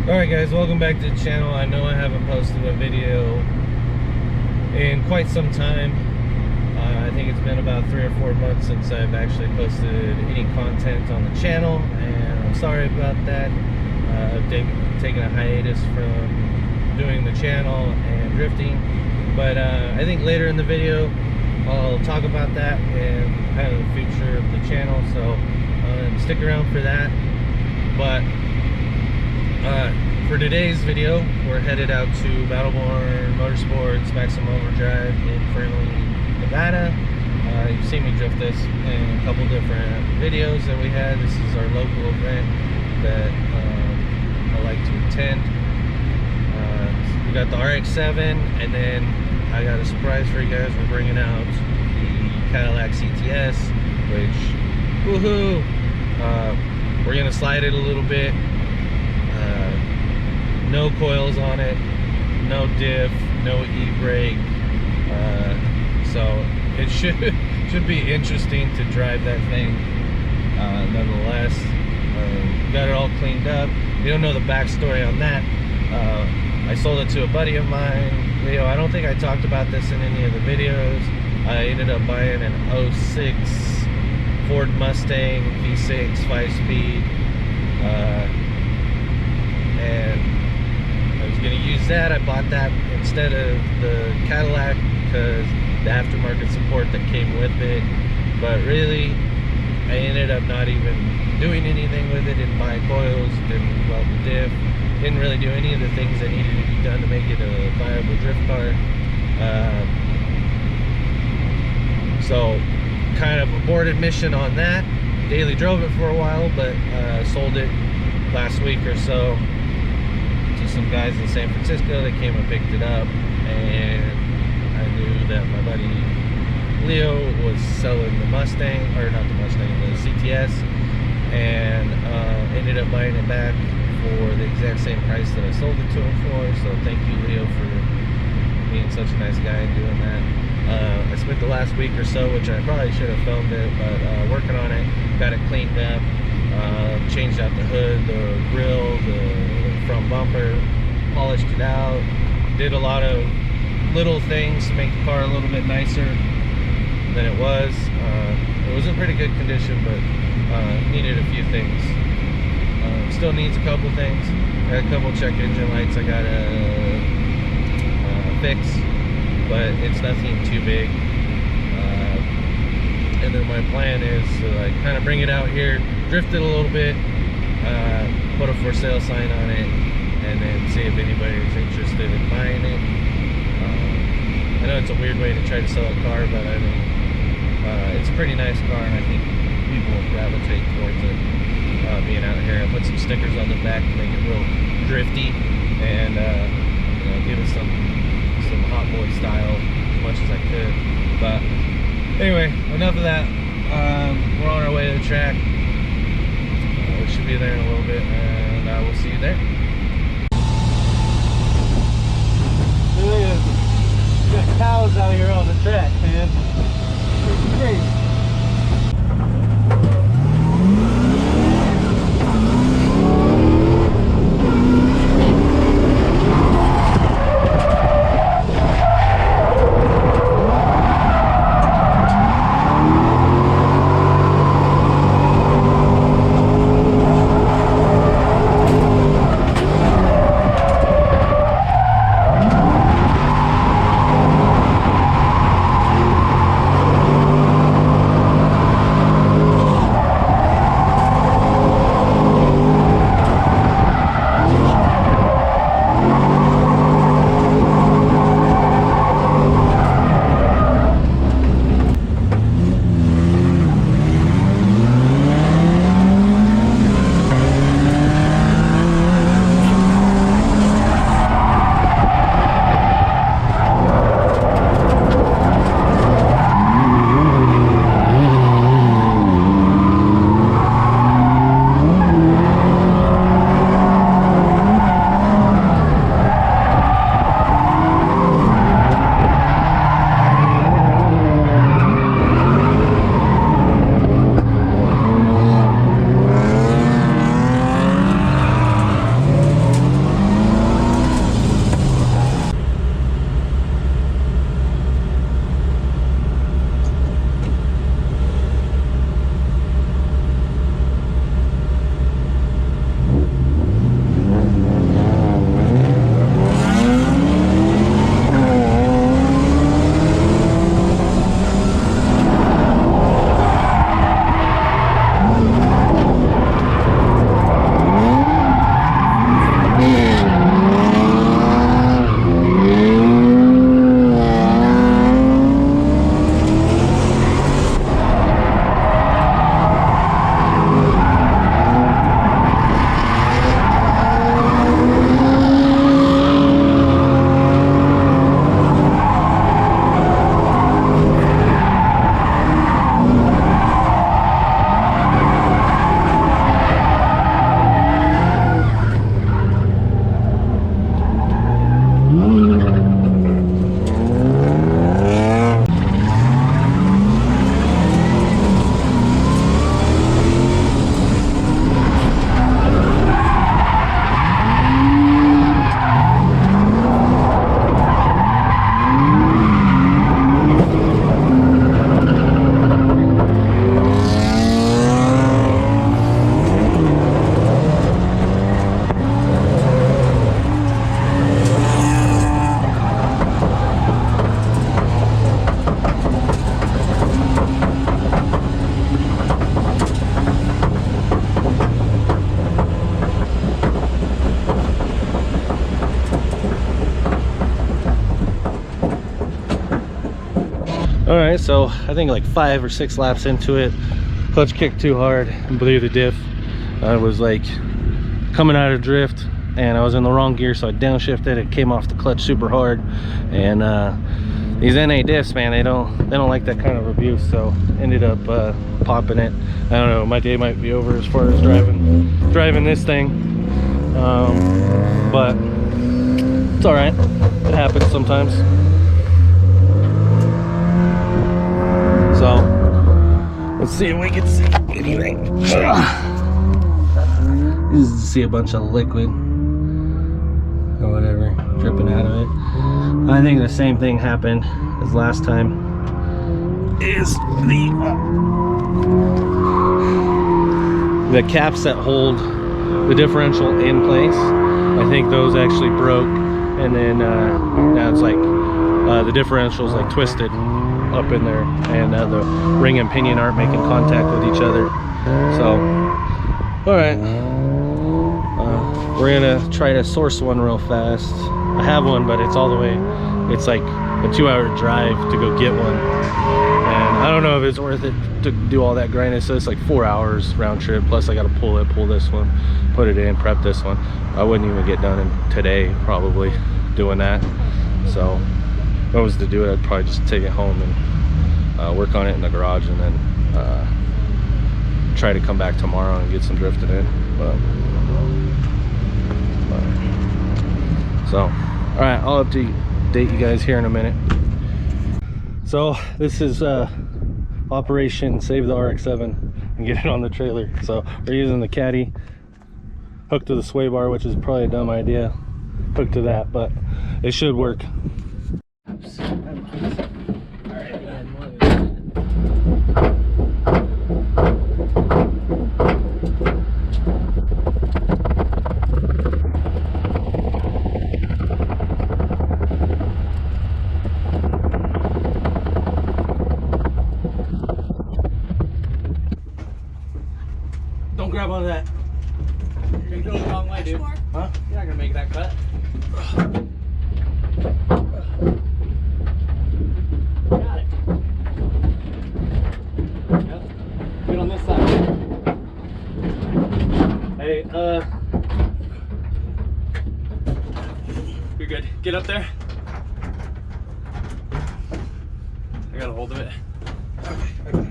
Alright guys, welcome back to the channel. I know I haven't posted a video in quite some time. I think it's been about 3 or 4 months since I've actually posted any content on the channel, and I'm sorry about that. I've taken a hiatus from doing the channel and drifting, but I think later in the video I'll talk about that and kind of the future of the channel, so stick around for that. But for today's video, we're headed out to Battleborn Motorsports Maximum Overdrive in Fernley, Nevada. You've seen me drift this in a couple different videos that we had. This is our local event that I like to attend. We got the RX-7, and then I got a surprise for you guys. We're bringing out the Cadillac CTS, which, woohoo! We're gonna slide it a little bit. No coils on it, no diff, no e-brake, so it should be interesting to drive that thing. Nonetheless, got it all cleaned up. You don't know the backstory on that. I sold it to a buddy of mine, Leo. I don't think I talked about this in any of the videos. I ended up buying an 06 Ford Mustang V6 5-speed, and I was going to use that. I bought that instead of the Cadillac because the aftermarket support that came with it. But really, I ended up not even doing anything with it. Didn't buy coils, didn't weld the diff, didn't really do any of the things that needed to be done to make it a viable drift car. So kind of aborted mission on that. Daily drove it for a while, but sold it last week or so to some guys in San Francisco. They came and picked it up, and I knew that my buddy Leo was selling the Mustang, or not the Mustang, the CTS, and ended up buying it back for the exact same price that I sold it to him for. So thank you, Leo, for being such a nice guy and doing that. I spent the last week or so, which I probably should have filmed it, but working on it, got it cleaned up, changed out the hood, the grill, the front bumper, polished it out, did a lot of little things to make the car a little bit nicer than it was. It was in pretty good condition, but needed a few things. Still needs a couple things. Got a couple check engine lights I gotta fix, but it's nothing too big. And then my plan is to like kind of bring it out here, drift it a little bit, put a for sale sign on it, and then see if anybody's interested in buying it. I know it's a weird way to try to sell a car, but I mean, it's a pretty nice car, and I think people will gravitate towards it. Being out here, I put some stickers on the back to make it real drifty, and you know, give it some hot boy style as much as I could. But anyway, enough of that. We're on our way to the track. We should be there in a little bit, and I will see you there. We got cows out here on the track, man. It's crazy. All right, so I think like 5 or 6 laps into it, clutch kicked too hard and blew the diff. I was like coming out of drift and I was in the wrong gear, so I downshifted. It came off the clutch super hard, and these NA diffs, man, they don't like that kind of abuse, so ended up popping it. I don't know, my day might be over as far as driving this thing, but it's all right. It happens sometimes. So let's see if we can see anything. Just see a bunch of liquid or whatever dripping out of it. I think the same thing happened as last time. Is the caps that hold the differential in place, I think those actually broke, and then now it's like the differential's like twisted up in there, and the ring and pinion aren't making contact with each other. So all right, we're gonna try to source one real fast. I have one, but it's all the way, it's like a 2-hour drive to go get one, and I don't know if it's worth it to do all that grinding. So it's like 4 hours round trip, plus I gotta pull this one, put it in, prep this one. I wouldn't even get done in today probably doing that. So if I was to do it, I'd probably just take it home and work on it in the garage, and then try to come back tomorrow and get some drifted in. So all right, I'll update you guys here in a minute. So this is Operation Save the RX-7 and get it on the trailer. So we're using the caddy hooked to the sway bar, which is probably a dumb idea, hooked to that, but it should work. Don't grab onto that. You're going the wrong way, dude. Huh? You're not gonna make that cut. Got it. Yep. Get on this side. Hey, You're good. Get up there. I got a hold of it. okay, I got it.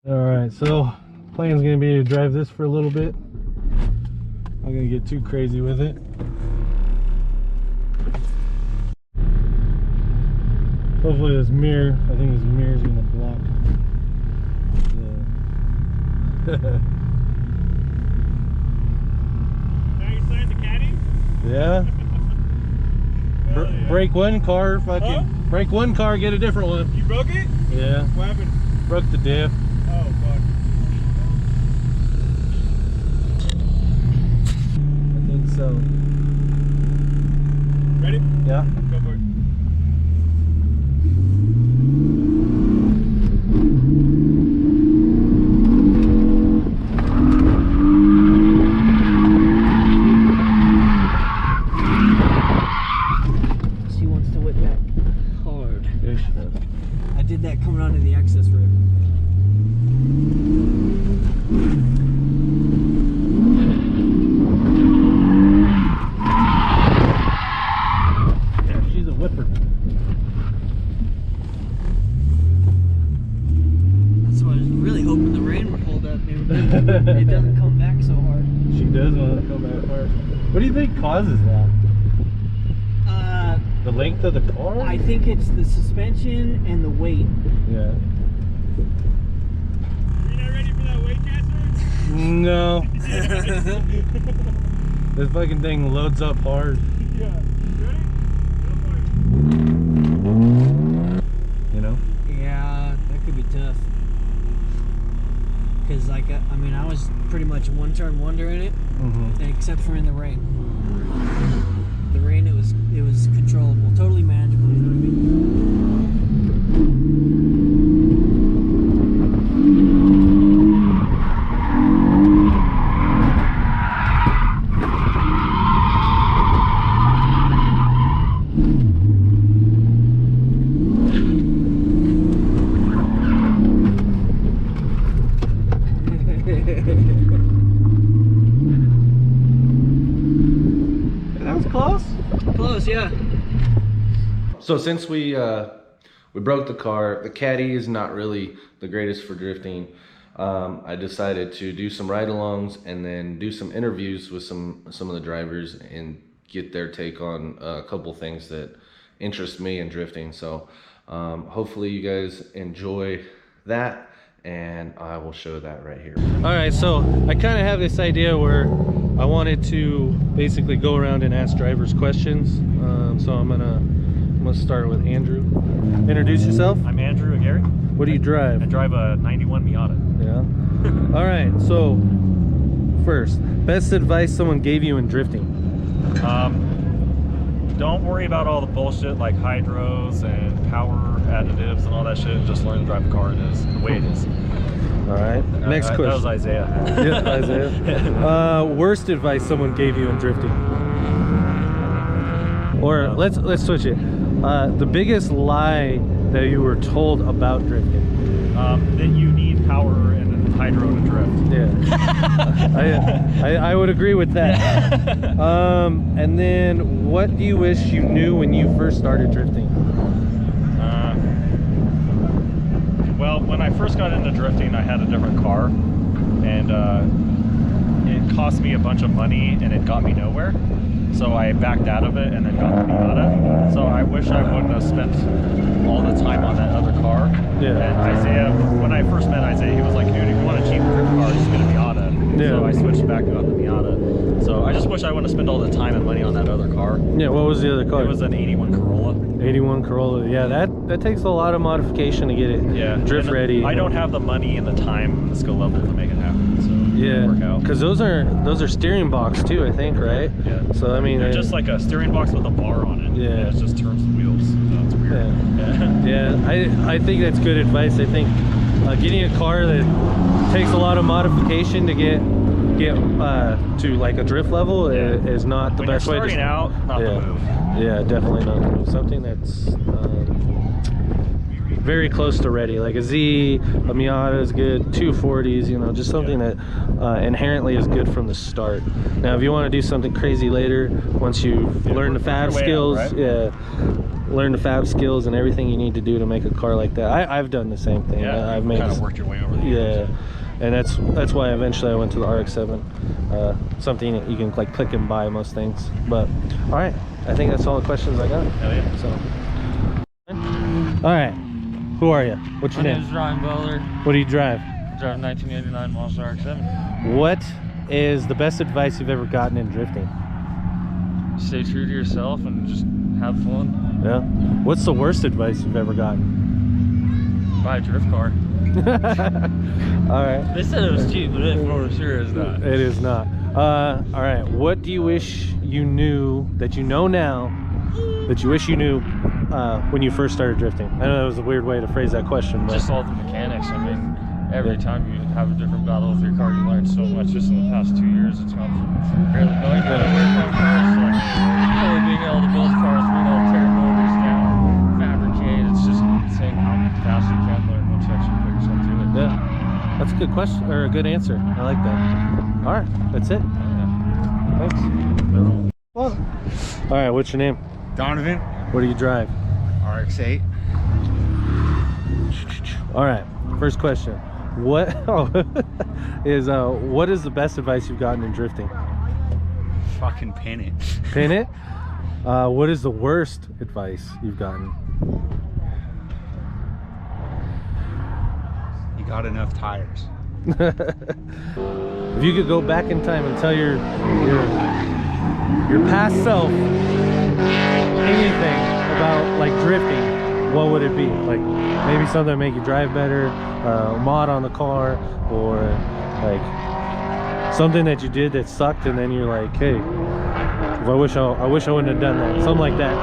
All right, so plan's gonna be to drive this for a little bit. I'm gonna get too crazy with it. Hopefully this mirror, I think this mirror is gonna block. Now you starting the caddy? Yeah. Yeah. Break one car, fucking Huh? break one car, get a different one. You broke it? Yeah. What happened? Broke the diff. Oh, fuck. I think so. Ready? Yeah. Go for it. She wants to whip back hard. Yeah, she does. I did that coming onto the access road. Yeah, she's a whipper. That's why I was really hoping the rain would hold up. Maybe it doesn't come back so hard. She does want to come back hard. What do you think causes that? The length of the car? I think it's the suspension and the weight. Yeah. You're not ready for that weight transfer? No. This fucking thing loads up hard. Yeah. Ready? Go for it. You know? Yeah, that could be tough. Cause like I mean, I was pretty much one turn wonder in it, Mm-hmm. except for in the rain. The rain, it was controllable, totally manageable. You know what I mean? That was close. Close, yeah. So since we broke the car, the Caddy is not really the greatest for drifting. I decided to do some ride-alongs and then do some interviews with some of the drivers and get their take on a couple things that interest me in drifting. So hopefully you guys enjoy that, and I will show that right here. All right, so I kind of have this idea where I wanted to basically go around and ask drivers questions. So I'm gonna start with Andrew. Introduce yourself. I'm Andrew Aguirre. What do you drive? I drive a 91 Miata. Yeah. All right, so first, best advice someone gave you in drifting? Don't worry about all the bullshit like hydros and power additives and all that shit. Just learn to drive the car. It is the way it is. All right, next question. That was Isaiah. Yeah, Isaiah. Worst advice someone gave you in drifting? Or let's switch it. The biggest lie that you were told about drifting? That you need power and a hydro to drift. Yeah, I would agree with that. And then, what do you wish you knew when you first started drifting? Well, when I first got into drifting, I had a different car, and it cost me a bunch of money, and it got me nowhere. So I backed out of it and then got the Miata. So I wish I wouldn't have spent all the time on that other car. Yeah. And Isaiah, when I first met Isaiah, he was like, dude, if you want a cheap drift car, just get a Miata. Yeah. So I switched back and got the Miata. So I just wish I wouldn't have spent all the time and money on that other car. Yeah, what was the other car? It was an 81 Corolla. 81 Corolla. Yeah, that takes a lot of modification to get it drift ready. I don't have the money and the time and the skill level to make it happen. So yeah, work out. because those are steering box too, I think, right? Yeah. So I mean, they're just like a steering box with a bar on it. Yeah. And it just turns the wheels. So it's weird. Yeah. Yeah. I think that's good advice. I think getting a car that takes a lot of modification to get to like a drift level is not the best way to starting out. Not the move. Yeah, definitely not the move. Something that's very close to ready, like a Z, a Miata is good, 240s, you know, just something that inherently is good from the start. Now, if you want to do something crazy later, once you learn the fab skills, learn the fab skills and everything you need to do to make a car like that. I've done the same thing. Yeah, I've made kind of worked your way over the years. And that's why eventually I went to the RX-7, something that you can like click and buy most things. But all right, I think that's all the questions I got. Hell yeah. So, all right, who are you? What's your My name? name is Ryan Butler. What do you drive? I drive a 1989 Monster RX-7. What is the best advice you've ever gotten in drifting? Stay true to yourself and just have fun. Yeah. What's the worst advice you've ever gotten? Buy a drift car. All right. They said it was cheap, but it for sure is not. It is not. All right. What do you wish you knew that you know now that you wish you knew when you first started drifting? I know that was a weird way to phrase that question, but Just all the mechanics. I mean, every time you have a different battle with your car, you learn so much. Just in the past 2 years, it's gone from barely knowing how to work on cars to fully being able to build cars, being able to tear motors down, fabricate. It's just insane how fast you can learn once you actually put yourself to it. yeah, that's a good question or a good answer. I like that. All right, that's it. Thanks. Well, all right, what's your name? Donovan, What do you drive? RX-8. All right, first question. What is the best advice you've gotten in drifting? Fucking pin it. Pin it. What is the worst advice you've gotten? You got enough tires. If you could go back in time and tell your past self anything about like drifting, what would it be? Like maybe something to make you drive better, a mod on the car, or like something that you did that sucked and then you're like, hey, I wish I wouldn't have done that. Something like that.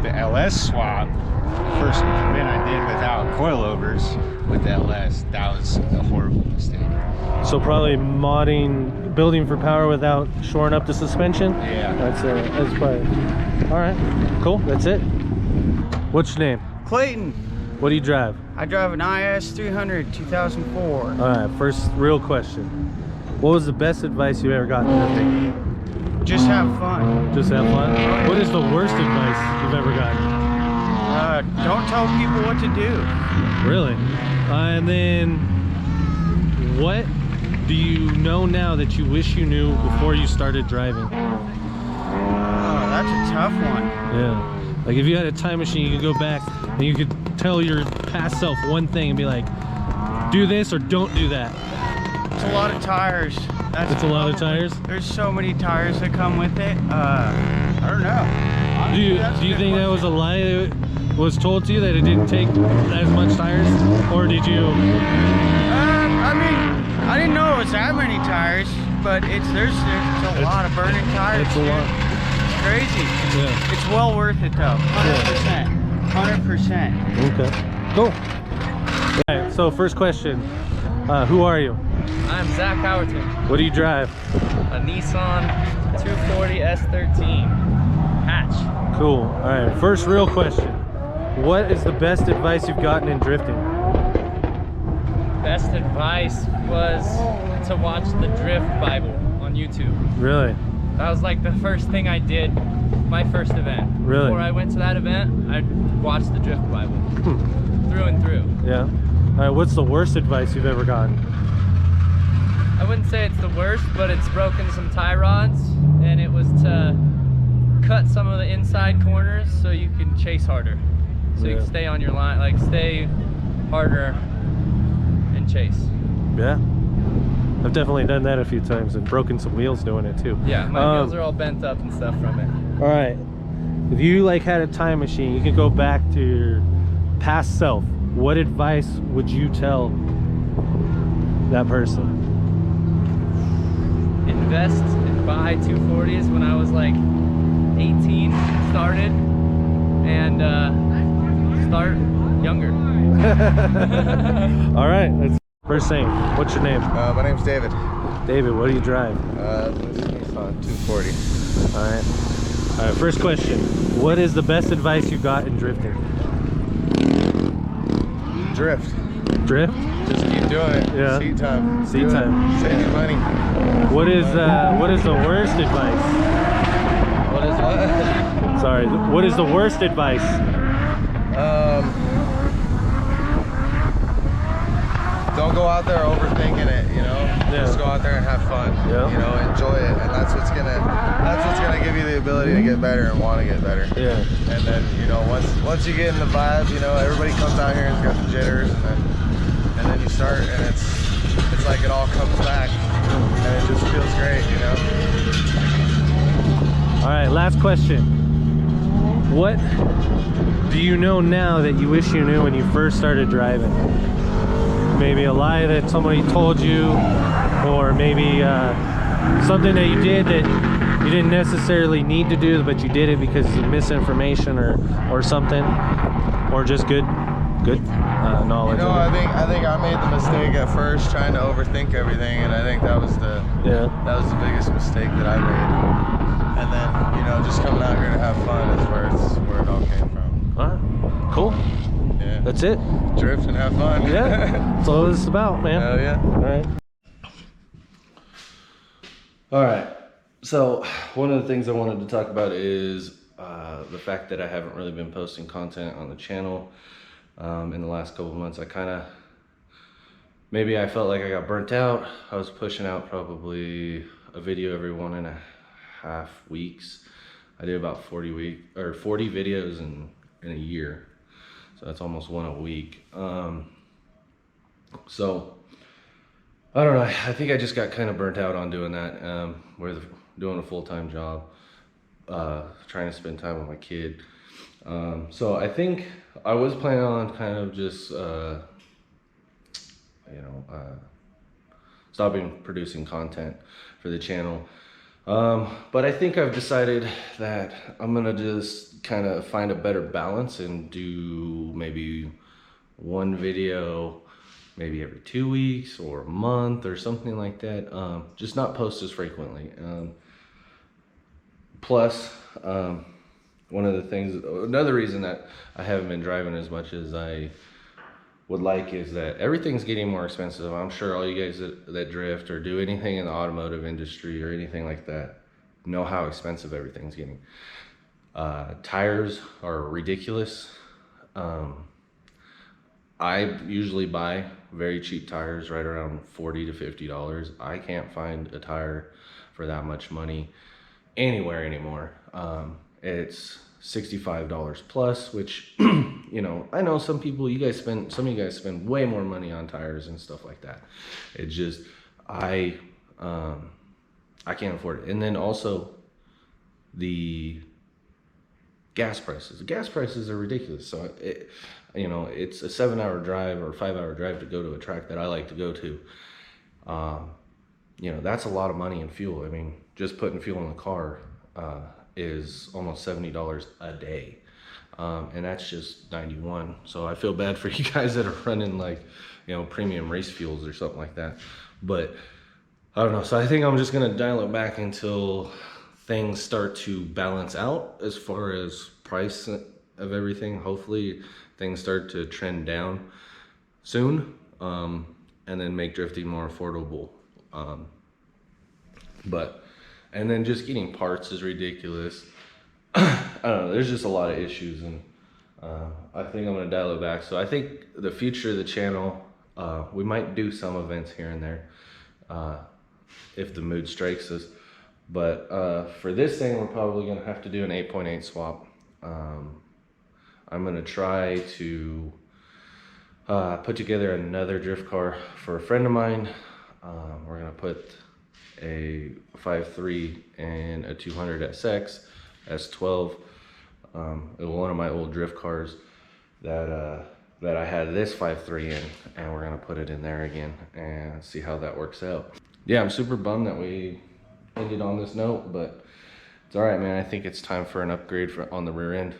The LS swap, the first event I did without coilovers with the LS, that was a horrible mistake. So probably building for power without shoring up the suspension. Yeah. That's probably. All right, cool. That's it. What's your name? Clayton. What do you drive? I drive an IS 300 2004. All right, first real question. What was the best advice you ever got in drifting? Just have fun. Just have fun? What is the worst advice you've ever gotten? Don't tell people what to do. Really? And then, what do you know now that you wish you knew before you started driving? Oh, that's a tough one. Yeah. Like if you had a time machine, you could go back and you could tell your past self one thing and be like, do this or don't do that. It's a lot of tires. It's a lot of tires? There's so many tires that come with it. I don't know. Do you think that was a lie that was told to you, that it didn't take as much tires? Or did you? I mean, I didn't know it was that many tires, but there's a lot of burning tires. It's a lot. It's crazy. Yeah. It's well worth it though. 100%. 100%. Okay. Cool. All right. So first question, who are you? I'm Zach Howerton. What do you drive? A Nissan 240 S13 hatch. Cool. All right. First real question. What is the best advice you've gotten in drifting? Best advice was to watch the Drift Bible on YouTube. Really? That was like the first thing I did, my first event. Really? Before I went to that event, I watched the Drift Bible through and through. Yeah. All right. What's the worst advice you've ever gotten? I wouldn't say it's the worst, but it's broken some tie rods, and it was to cut some of the inside corners so you can chase harder. So you can stay on your line, like stay harder and chase. Yeah. I've definitely done that a few times and broken some wheels doing it too. Yeah, my wheels are all bent up and stuff from it. All right. If you like had a time machine, you could go back to your past self. What advice would you tell that person? Invest and buy 240s when I was like 18, started, and start younger. All right. First thing, what's your name? My name's David. David, what do you drive? This is Nissan 240. All right. All right. First question, what is the best advice you got in drifting? Drift. Drift? Just keep doing it. Yeah. Seat time. Seat Do it. time. Save your money. What is the worst advice? What is what? Sorry. What is the worst advice? Don't go out there overthinking it, you know? Yeah. Just go out there and have fun. Yeah. You know, enjoy it. And that's what's gonna give you the ability to get better and want to get better. Yeah. And then, you know, once you get in the vibe, you know, everybody comes out here and has got the jitters, and then you start, and it's like it all comes back and it just feels great, you know? All right, last question. What do you know now that you wish you knew when you first started driving? Maybe a lie that somebody told you, or maybe something that you did that you didn't necessarily need to do, but you did it because of misinformation or something, or just good knowledge. You know, I think I made the mistake at first trying to overthink everything, and I think that was the biggest mistake that I made. And then, you know, just coming out here to have fun is where it all came from. All right, cool. Yeah. That's it. Drift and have fun. Yeah, that's all this is about, man. Hell yeah. All right. So one of the things I wanted to talk about is the fact that I haven't really been posting content on the channel in the last couple of months. Maybe I felt like I got burnt out. I was pushing out probably a video every 1.5 weeks. I did about 40 videos in a year. So that's almost one a week. So I don't know. I think I just got kind of burnt out on doing that. We're doing a full-time job, trying to spend time with my kid. So I think I was planning on kind of just, stopping producing content for the channel. But I think I've decided that I'm gonna just kind of find a better balance and do maybe one video maybe every 2 weeks or a month or something like that. Just not post as frequently. Plus, one of the things, another reason that I haven't been driving as much as I would like is that everything's getting more expensive. I'm sure all you guys that drift or do anything in the automotive industry or anything like that know how expensive everything's getting. Tires are ridiculous. I usually buy very cheap tires, right around $40 to $50. I can't find a tire for that much money anywhere anymore. It's $65 plus, which, you know, I know some of you guys spend way more money on tires and stuff like that. It just, I can't afford it. And then also the gas prices. The gas prices are ridiculous. So you know, it's a 7-hour drive or 5-hour drive to go to a track that I like to go to. You know, that's a lot of money in fuel. I mean, just putting fuel in the car is almost $70 a day. And that's just 91. So I feel bad for you guys that are running like, you know, premium race fuels or something like that. But I don't know. So I think I'm just gonna dial it back until things start to balance out as far as price of everything. Hopefully things start to trend down soon, and then make drifting more affordable. And then just getting parts is ridiculous. I don't know, there's just a lot of issues, and I think I'm gonna dial it back. So I think the future of the channel, we might do some events here and there, if the mood strikes us. But for this thing, we're probably gonna have to do an 8.8 swap. I'm gonna try to put together another drift car for a friend of mine. We're gonna put a 5.3 and a 200 SX S12. One of my old drift cars that I had this 5.3 in, and we're gonna put it in there again and see how that works out. Yeah, I'm super bummed that we ended on this note, but it's all right, man. I think it's time for an upgrade on the rear end.